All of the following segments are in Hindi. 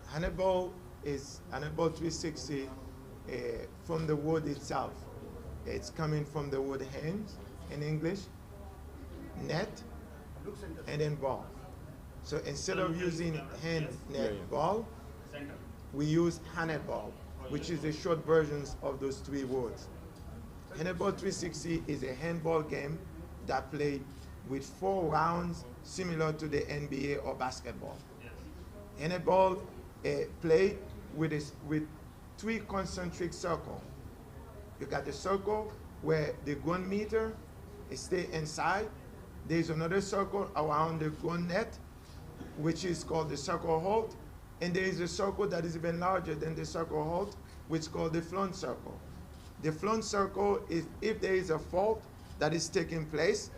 Handball is Handball 360 from the word itself. It's coming from the word hand in English, net, and then ball. So instead of using hand, net, ball, we use handball, which is the short versions of those three words. Handball 360 is a handball game that played with 4 rounds, similar to the NBA or basketball. Handball played with 3 concentric circles. You got the circle where the gun meter stay inside. There's another circle around the gun net, which is called the circle halt. And there is a circle that is even larger than the circle halt, which is called the flung circle. The flung circle is if there is a fault that is taking place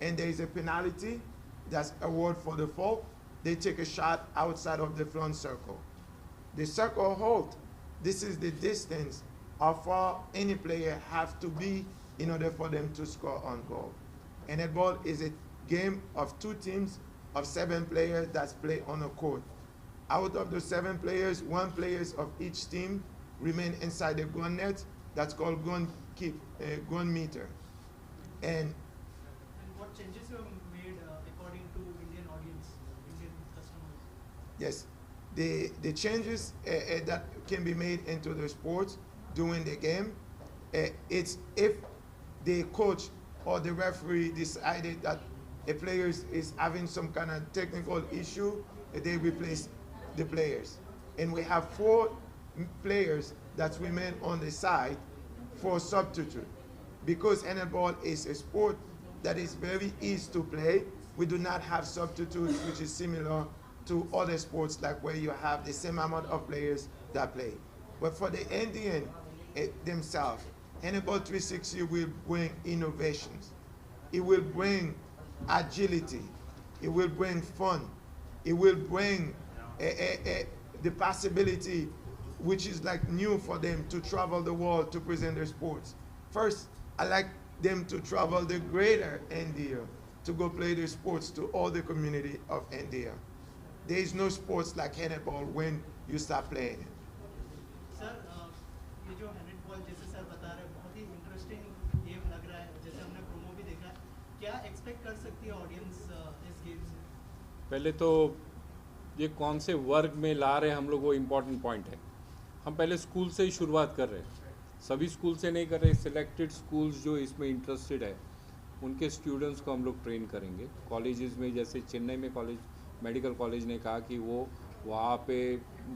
and there is a penalty that's awarded for the fault, they take a shot outside of the flung circle. The circle halt, this is the distance how far any player have to be in order for them to score on goal. And netball is a game of 2 teams of 7 players that's played on a court. Out of the 7 players, 1 player of each team remain inside the gun net. That's called gun meter. And what changes you have made according to Indian audience, Indian customers? Yes, the changes that can be made into the sports during the game, it's if the coach or the referee decided that a player is having some kind of technical issue, they replace the players. And we have 4 players that remain on the side for substitute. Because handball is a sport that is very easy to play, we do not have substitutes, which is similar to other sports like where you have the same amount of players that play. But for the Indian themselves, handball 360 will bring innovations. It will bring agility. It will bring fun. It will bring the possibility, which is like new for them, to travel the world to present their sports. First, I like them to travel the greater India to go play their sports to all the community of India. There is no sports like handball when you start playing it. Sir, ये जो handball जैसे सर बता रहे हैं बहुत ही interesting game लग रहा है, जैसे हमने promo भी देखा है, क्या expect कर सकती है audience इस game से? पहले तो ये कौन से वर्ग में ला रहे हैं हम लोग, वो इम्पॉर्टेंट पॉइंट है। हम पहले स्कूल से ही शुरुआत कर रहे हैं, सभी स्कूल से नहीं कर रहे, सिलेक्टेड स्कूल्स जो इसमें इंटरेस्टेड है उनके स्टूडेंट्स को हम लोग ट्रेन करेंगे। कॉलेजेस में जैसे चेन्नई में कॉलेज मेडिकल कॉलेज ने कहा कि वो वहाँ पे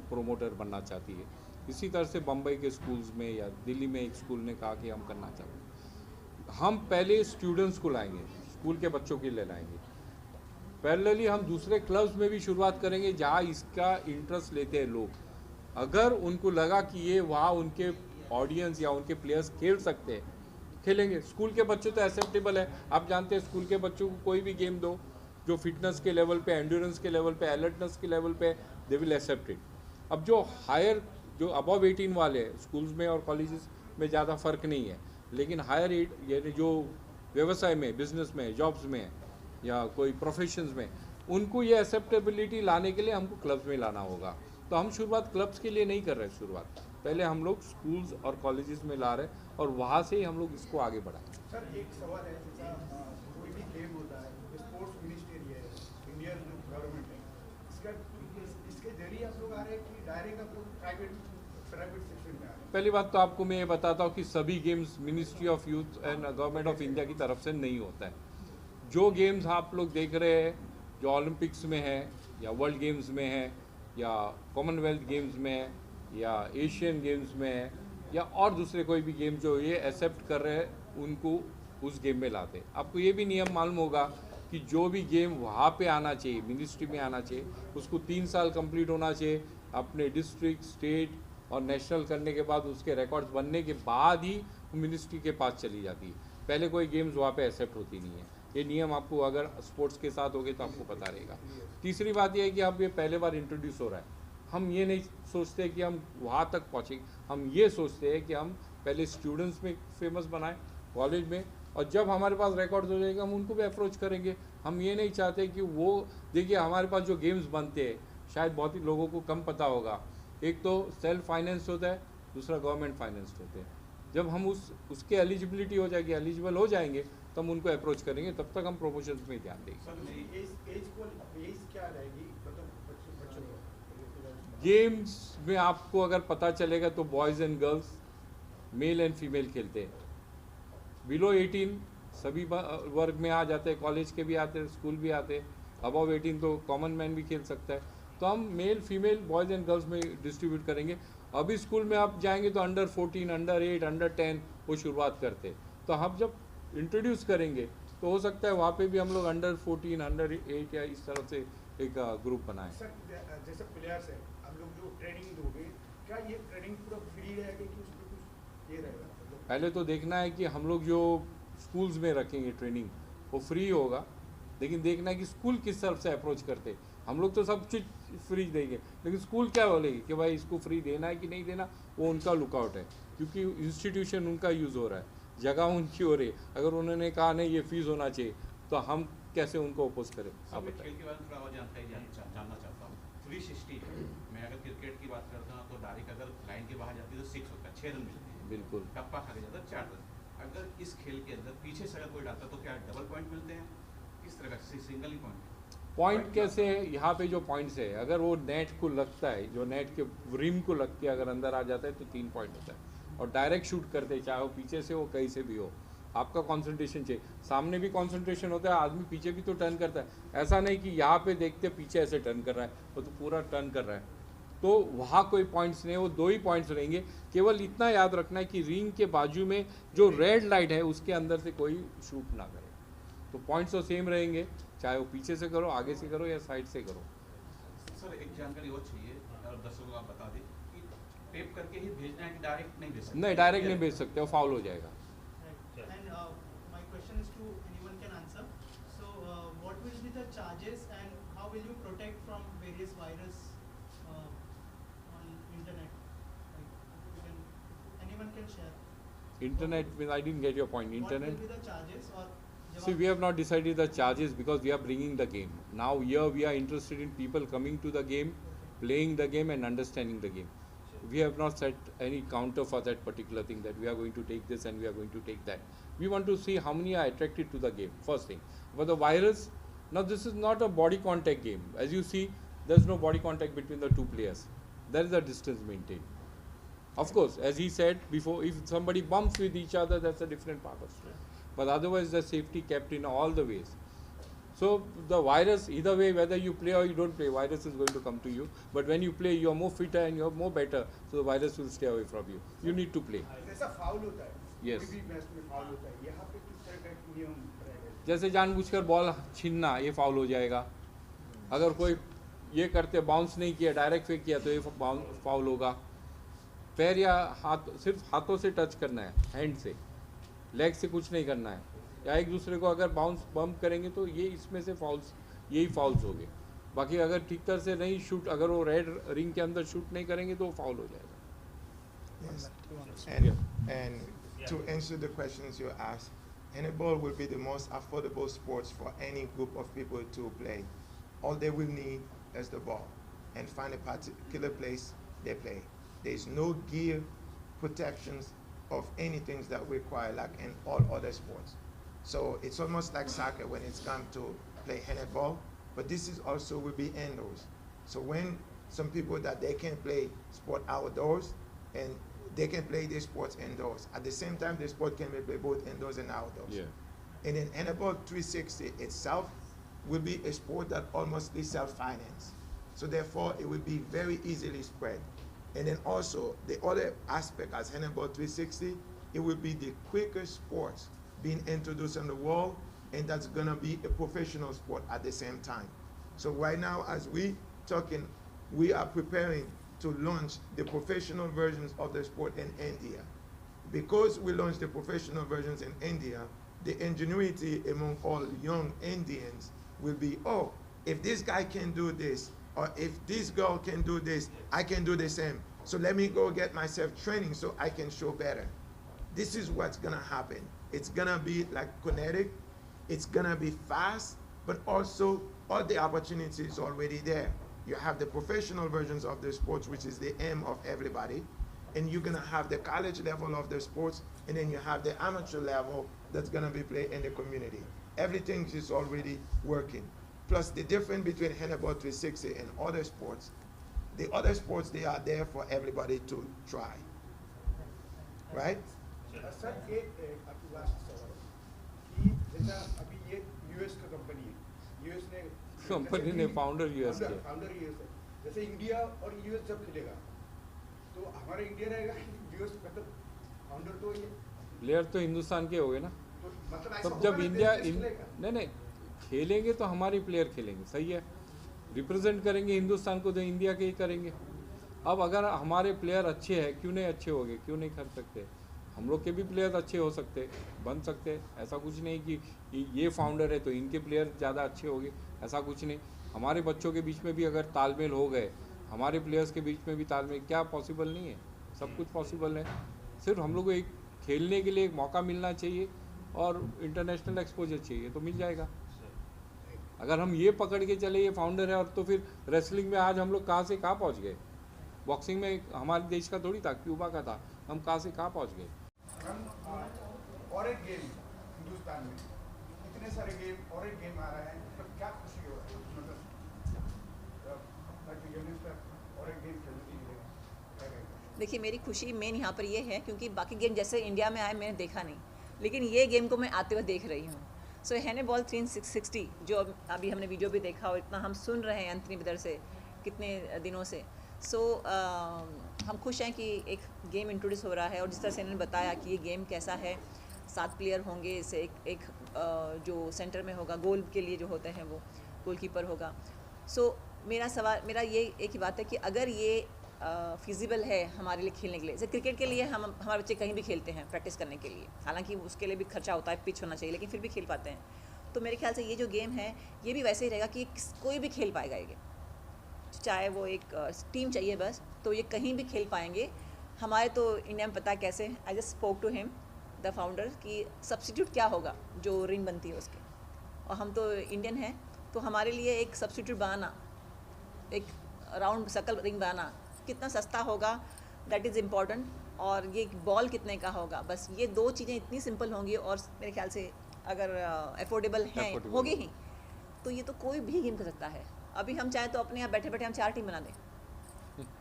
प्रोमोटर बनना चाहती है, इसी तरह से बम्बई के स्कूल्स में या दिल्ली में एक स्कूल ने कहा कि हम करना चाहते हैं। हम पहले स्टूडेंट्स को लाएंगे, स्कूल के बच्चों के लिए लाएंगे। पैरेलली हम दूसरे क्लब्स में भी शुरुआत करेंगे जहाँ इसका इंटरेस्ट लेते हैं लोग। अगर उनको लगा कि ये वहाँ उनके ऑडियंस या उनके प्लेयर्स खेल सकते हैं, खेलेंगे। स्कूल के बच्चे तो एक्सेप्टेबल है, आप जानते हैं स्कूल के बच्चों को कोई भी गेम दो जो फिटनेस के लेवल पे, एंड्योरेंस के लेवल पे, अलर्टनेस के लेवल पे, दे विल एक्सेप्ट इट। अब जो हायर, जो अबव 18 वाले स्कूल्स में और कॉलेजेस में ज़्यादा फ़र्क नहीं है, लेकिन हायर यानी जो व्यवसाय में, बिजनेस में, जॉब्स में या कोई प्रोफेशंस में, उनको ये एक्सेप्टेबिलिटी लाने के लिए हमको क्लब्स में लाना होगा। तो हम शुरुआत क्लब्स के लिए नहीं कर रहे, शुरुआत पहले हम लोग स्कूल्स और कॉलेजेस में ला रहे हैं और वहाँ से ही हम लोग इसको आगे बढ़ाएं। सर एक सवाल है, जैसा कोई भी गेम होता है, स्पोर्ट्स मिनिस्ट्री है, इंडियन गवर्नमेंट है, इसके जरिए आप लोग आ रहे हैं कि डायरेक्ट आप लोग प्राइवेट सेक्शन में आ रहे हैं? पहली बात तो आपको मैं ये बताता हूँ कि सभी games ministry of youth and government of India की तरफ से नहीं होता है। जो गेम्स आप लोग देख रहे हैं, जो ओलंपिक्स में है या वर्ल्ड गेम्स में है या कॉमनवेल्थ गेम्स में है या एशियन गेम्स में है या और दूसरे कोई भी गेम जो ये एक्सेप्ट कर रहे हैं, उनको उस गेम में लाते हैं। आपको ये भी नियम मालूम होगा कि जो भी गेम वहाँ पे आना चाहिए, मिनिस्ट्री में आना चाहिए, उसको 3 साल कंप्लीट होना चाहिए। अपने डिस्ट्रिक्ट, स्टेट और नेशनल करने के बाद उसके रिकॉर्ड्स बनने के बाद ही मिनिस्ट्री के पास चली जाती है। पहले कोई गेम्स वहाँ पे एक्सेप्ट होती नहीं है। ये नियम आपको अगर स्पोर्ट्स के साथ होगे तो आपको पता रहेगा। तीसरी बात यह है कि अब ये पहले बार इंट्रोड्यूस हो रहा है। हम ये नहीं सोचते कि हम वहाँ तक पहुँचेंगे, हम ये सोचते हैं कि हम पहले स्टूडेंट्स में फेमस बनाएं कॉलेज में, और जब हमारे पास रिकॉर्ड्स हो जाएगा हम उनको भी अप्रोच करेंगे। हम ये नहीं चाहते कि वो, देखिए हमारे पास जो गेम्स बनते हैं शायद बहुत ही लोगों को कम पता होगा। एक तो सेल्फ फाइनेंस होता है, दूसरा गवर्नमेंट फाइनेंस होते हैं। जब हम उसके एलिजिबिलिटी हो जाएगी, एलिजिबल हो जाएंगे, तो हम उनको अप्रोच करेंगे, तब तक हम प्रमोशन में ध्यान देंगे। सर एज क्या रहेगी मतलब बच्चों को? गेम्स में आपको अगर पता चलेगा तो boys and girls, male and female खेलते हैं। बिलो 18 सभी वर्ग में आ जाते हैं, कॉलेज के भी आते हैं, स्कूल भी आते हैं। अबव 18 तो कॉमन मैन भी खेल सकता है। तो हम male female boys and girls में डिस्ट्रीब्यूट करेंगे। अभी स्कूल में आप जाएंगे तो अंडर 14, अंडर 8, अंडर 10 वो शुरुआत करते हैं। तो हम जब इंट्रोड्यूस करेंगे तो हो सकता है वहाँ पे भी हम लोग अंडर 14, अंडर 8 या इस तरह से एक ग्रुप बनाएं। सर जैसे प्लेयर्स है, हम लोग जो ट्रेनिंग दोगे, क्या ये ट्रेनिंग पूरा फ्री रहेगी कि उसमें कुछ ये रहेगा? पहले तो देखना है कि हम लोग जो स्कूल्स में रखेंगे ट्रेनिंग वो फ्री होगा, लेकिन देखना है कि स्कूल किस तरफ से अप्रोच करते हैं। हम लोग तो सब चीज़ फ्री देंगे, लेकिन स्कूल क्या बोलेगी कि भाई इसको फ्री देना है कि नहीं देना, वो उनका लुकआउट है, क्योंकि इंस्टीट्यूशन उनका यूज़ हो रहा है, जगह उनकी हो रही है। अगर उन्होंने कहा नहीं ये फीस होना चाहिए, तो हम कैसे उनको अपोज करें? आप मैं बताइए। खेल के बारे में थोड़ा और जानकारी जानना चाहता हूँ। 360 है, मैं अगर क्रिकेट की बात करता हूँ तो डायरेक्ट अगर लाइन के बाहर जाती है तो 6 होता है, 6 रन मिलते हैं। बिल्कुल। टप्पा खा के जाता है 4 रन। अगर इस खेल के अंदर पीछे से अगर कोई डालता तो क्या डबल पॉइंट मिलते हैं, किस तरह का सिंगल ही पॉइंट? पॉइंट कैसे है, यहाँ पे जो पॉइंट्स है, अगर वो नेट को लगता है, जो नेट के रिम को लग के अगर अंदर आ जाता है तो 3 पॉइंट होता है। और डायरेक्ट शूट करते हैं, चाहे वो पीछे से हो कहीं से भी हो, आपका कंसंट्रेशन चाहिए। सामने भी कंसंट्रेशन होता है, आदमी पीछे भी तो टर्न करता है। ऐसा नहीं कि यहाँ पे देखते पीछे ऐसे टर्न कर रहा है, वो तो पूरा टर्न कर रहा है। तो वहाँ कोई पॉइंट्स नहीं, वो 2 ही पॉइंट्स रहेंगे। केवल इतना याद रखना है कि रिंग के बाजू में जो रेड लाइट है उसके अंदर से कोई शूट ना करे। तो पॉइंट्स तो सेम रहेंगे, चाहे वो पीछे से करो, आगे से करो या साइड से करो। सर एक जानकारी और चाहिए और दर्शकों को आप बता दें कि टेप करके ही भेजना है कि डायरेक्ट नहीं भेज सकते? नहीं, डायरेक्ट नहीं भेज सकते, वो फाउल हो जाएगा। Right. And my question is to anyone can answer. So, what will be the charges and how will you protect from various virus on internet? Like, anyone can share. Internet means I didn't get your point. Internet. What will be the charges or? See, we have not decided the charges because we are bringing the game. Now here we are interested in people coming to the game, playing the game and understanding the game. We have not set any counter for that particular thing that we are going to take this and we are going to take that. We want to see how many are attracted to the game, first thing. But the virus, now this is not a body contact game. As you see, there is no body contact between the 2 players. There is a distance maintained. Of course, as he said before, if somebody bumps with each other, that's a different part of it. But otherwise, the safety kept in all the ways. So the virus, either way, whether you play or you don't play, virus is going to come to you. But when you play, you are more fitter and you are more better, so the virus will stay away from you. You need to play. जैसा फाउल होता है, Yes. कोई भी मैच में फाउल होता है, यहाँ पे किस तरह का एक नियम रहेगा? जैसे जानबूझकर बॉल छीनना, ये फाउल हो जाएगा। अगर कोई ये करते बाउंस नहीं किया, डायरेक्ट फेंक किया, तो ये फाउल होगा। पैर या हाथ, सिर्फ हाथों से टच करना है, हैंड से, लेग से कुछ नहीं करना है। या एक दूसरे को अगर बाउंस बम्प करेंगे तो ये इसमें से फाउल्स, यही फाउल्स हो गए। बाकी अगर ठीक तरह से नहीं शूट, अगर वो रेड रिंग के अंदर शूट नहीं करेंगे तो वो फाउल हो जाएगा। Yes. And to answer the questions you asked, handball will be the most affordable sports for any group of people to play. All they will need is the ball and find a particular place they play. There is no gear, protections of anything that require like in all other sports. So it's almost like soccer when it's come to play handball, but this is also will be indoors. So when some people that they can play sport outdoors and they can play their sports indoors. At the same time, the sport can be played both indoors and outdoors. Yeah. And then handball 360 itself will be a sport that almost self-financed. So therefore, it will be very easily spread. And then also, the other aspect as handball 360, it will be the quickest sports being introduced in the world, and that's gonna be a professional sport at the same time. So right now, as we talking, we are preparing to launch the professional versions of the sport in India. Because we launched the professional versions in India, the ingenuity among all young Indians will be, oh, if this guy can do this, or if this girl can do this, I can do the same. So let me go get myself training so I can show better. This is what's gonna happen. It's gonna be like kinetic, it's gonna be fast, but also all the opportunities already there. You have the professional versions of the sports, which is the aim of everybody, and you're gonna have the college level of the sports, and then you have the amateur level that's gonna be played in the community. Everything is already working. Plus the difference between Handball 360 and other sports, the other sports, they are there for everybody to try, right? Sir एक आपकी लास्ट सवाल कि जैसा अभी ये यूएस का कंपनी है, यूएस ने कंपनी ने फाउंडर यूएस के, फाउंडर यूएस है, जैसे इंडिया और यूएस जब खेलेगा तो हमारा इंडिया रहेगा, यूएस मतलब फाउंडर तो ये प्लेयर तो हिंदुस्तान के हो गए ना। तो मतलब ऐसा तब होगा जब ना, इंडिया देश खेलेगा। नहीं खेलेंगे तो हमारे प्लेयर खेलेंगे, सही है, रिप्रेजेंट करेंगे हिंदुस्तान को तो इंडिया के ही करेंगे। अब अगर हमारे प्लेयर अच्छे हैं, क्यों नहीं अच्छे होंगे, क्यों नहीं कर सकते? हम लोग के भी प्लेयर अच्छे हो सकते, बन सकते, ऐसा कुछ नहीं कि ये फाउंडर है तो इनके प्लेयर ज़्यादा अच्छे होंगे, ऐसा कुछ नहीं। हमारे बच्चों के बीच में भी अगर तालमेल हो गए, हमारे प्लेयर्स के बीच में भी तालमेल, क्या पॉसिबल नहीं है? सब कुछ पॉसिबल है। सिर्फ हम लोग को एक खेलने के लिए एक मौका मिलना चाहिए और इंटरनेशनल एक्सपोजर चाहिए तो मिल जाएगा। अगर हम ये पकड़ के चले ये फाउंडर है, और तो फिर रेसलिंग में आज हम लोग कहाँ से कहाँ पहुँच गए। बॉक्सिंग में हमारे देश का थोड़ी था, क्यूबा का था, हम कहाँ से कहाँ पहुँच गए। और एक गेम हिंदुस्तान में इतने सारे गेम और एक गेम आ रहा है, मतलब क्या खुशी हो रही है, मतलब और एक गेम खेलने के लिए क्या कहेंगे? देखिए मेरी खुशी मेन यहाँ पर ये है क्योंकि बाकी गेम जैसे इंडिया में आए मैंने देखा नहीं, लेकिन ये गेम को मैं आते हुए देख रही हूँ। सो हैंडबॉल 360 जो अभी हमने वीडियो भी देखा और इतना हम सुन रहे हैं अंतनी बिदर से कितने दिनों से। सो हम खुश हैं कि एक गेम इंट्रोड्यूस हो रहा है और जिस तरह से इन्होंने बताया कि ये गेम कैसा है, 7 प्लेयर होंगे, इससे एक जो सेंटर में होगा गोल के लिए जो होते हैं वो गोलकीपर होगा। सो मेरा ये एक ही बात है कि अगर ये फिजिबल है हमारे लिए खेलने के लिए, जैसे क्रिकेट के लिए हमारे बच्चे कहीं भी खेलते हैं प्रैक्टिस करने के लिए, हालांकि उसके लिए भी खर्चा होता है, पिच होना चाहिए, लेकिन फिर भी खेल पाते हैं। तो मेरे ख्याल से ये जो गेम है ये भी वैसे ही रहेगा कि कोई भी खेल पाएगा ये गेम, चाहे वो एक टीम चाहिए बस, तो ये कहीं भी खेल पाएंगे। हमारे तो इंडिया में पता है कैसे, I just spoke to him the founder कि सब्स्टिट्यूट क्या होगा जो रिंग बनती है उसके, और हम तो इंडियन हैं तो हमारे लिए एक सब्स्टिट्यूट बनाना, एक राउंड सर्कल रिंग बनाना कितना सस्ता होगा, दैट इज़ इम्पॉर्टेंट, और ये बॉल कितने का होगा, बस ये 2 चीज़ें इतनी सिंपल होंगी और मेरे ख्याल से अगर अफोर्डेबल हैं होगी ही तो ये तो कोई भी गेम कर सकता है। अभी हम चाहें तो अपने यहाँ बैठे बैठे हम 4 टीम बना दें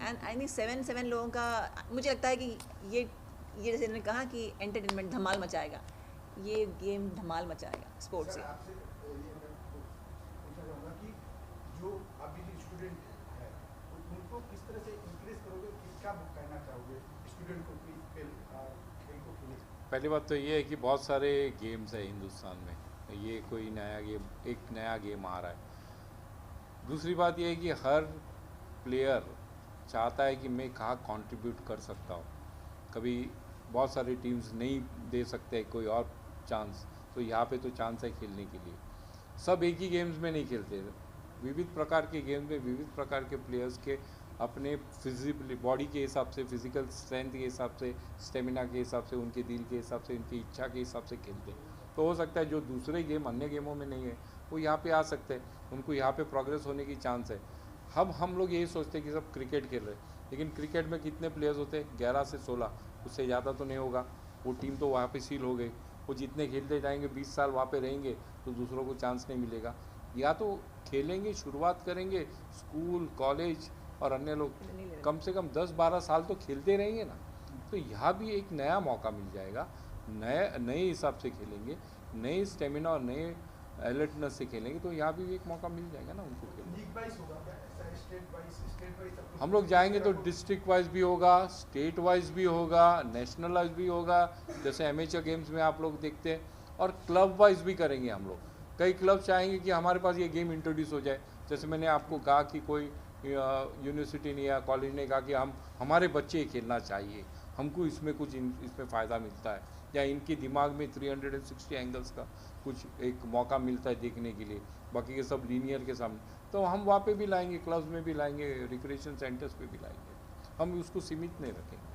एंड आई मीन 7 लोगों का, मुझे लगता है कि ये जैसे इन्होंने कहा कि एंटरटेनमेंट धमाल मचाएगा, ये गेम धमाल मचाएगा स्पोर्ट्स से। आपसे ये मैं पूछना चाहूँगा कि जो अभी जो स्टूडेंट है तो उनको किस तरह से इंक्रीज करोगे, किसका कहना चाहोगे स्टूडेंट को कि खेल को खेले? पहली बात तो ये है कि बहुत सारे गेम्स है हिंदुस्तान में, ये कोई नया गेम, एक नया गेम आ रहा है। दूसरी बात ये है कि हर प्लेयर चाहता है कि मैं कहाँ कंट्रीब्यूट कर सकता हूँ। कभी बहुत सारी टीम्स नहीं दे सकते कोई और चांस, तो यहाँ पे तो चांस है खेलने के लिए। सब एक ही गेम्स में नहीं खेलते, विविध प्रकार के गेम्स में विविध प्रकार के प्लेयर्स के अपने फिजिकली बॉडी के हिसाब से, फिजिकल स्ट्रेंथ के हिसाब से, स्टेमिना के हिसाब से, उनके दिल के हिसाब से, उनकी इच्छा के हिसाब से खेलते हैं। तो हो सकता है जो दूसरे गेम अन्य गेमों में नहीं है वो यहाँ पे आ सकते हैं, उनको यहाँ पे प्रोग्रेस होने की चांस है। हम लोग यही सोचते हैं कि सब क्रिकेट खेल रहे हैं, लेकिन क्रिकेट में कितने प्लेयर्स होते हैं? 11 से 16, उससे ज़्यादा तो नहीं होगा। वो टीम तो वहाँ पे सील हो गई, वो जितने खेलते जाएंगे 20 साल वहाँ पे रहेंगे तो दूसरों को चांस नहीं मिलेगा। या तो खेलेंगे, शुरुआत करेंगे, स्कूल कॉलेज और अन्य लोग कम से कम 10-12 साल तो खेलते रहेंगे ना, तो यहाँ भी एक नया मौका मिल जाएगा। नए हिसाब से खेलेंगे, नए स्टेमिना और नए अलर्टनेस से खेलेंगे तो यहाँ भी एक मौका मिल जाएगा ना उनको खेलने। लीग वाइज होगा क्या, ऐसा स्टेट वाइज हम लोग जाएंगे तो डिस्ट्रिक्ट वाइज भी होगा, स्टेट वाइज भी होगा, नेशनल वाइज भी होगा, जैसे एमेचर गेम्स में आप लोग देखते हैं, और क्लब वाइज भी करेंगे हम लोग। कई क्लब चाहेंगे कि हमारे पास ये गेम इंट्रोड्यूस हो जाए, जैसे मैंने आपको कहा कि कोई यूनिवर्सिटी ने या कॉलेज ने कहा कि हमारे बच्चे खेलना चाहिए, हमको इसमें कुछ इसमें फ़ायदा मिलता है, या इनके दिमाग में 360 एंगल्स का कुछ एक मौका मिलता है देखने के लिए, बाकी के सब लीनियर के सामने, तो हम वहाँ पे भी लाएंगे, क्लब्स में भी लाएंगे, रिक्रिएशन सेंटर्स पे भी लाएंगे, हम उसको सीमित नहीं रखेंगे।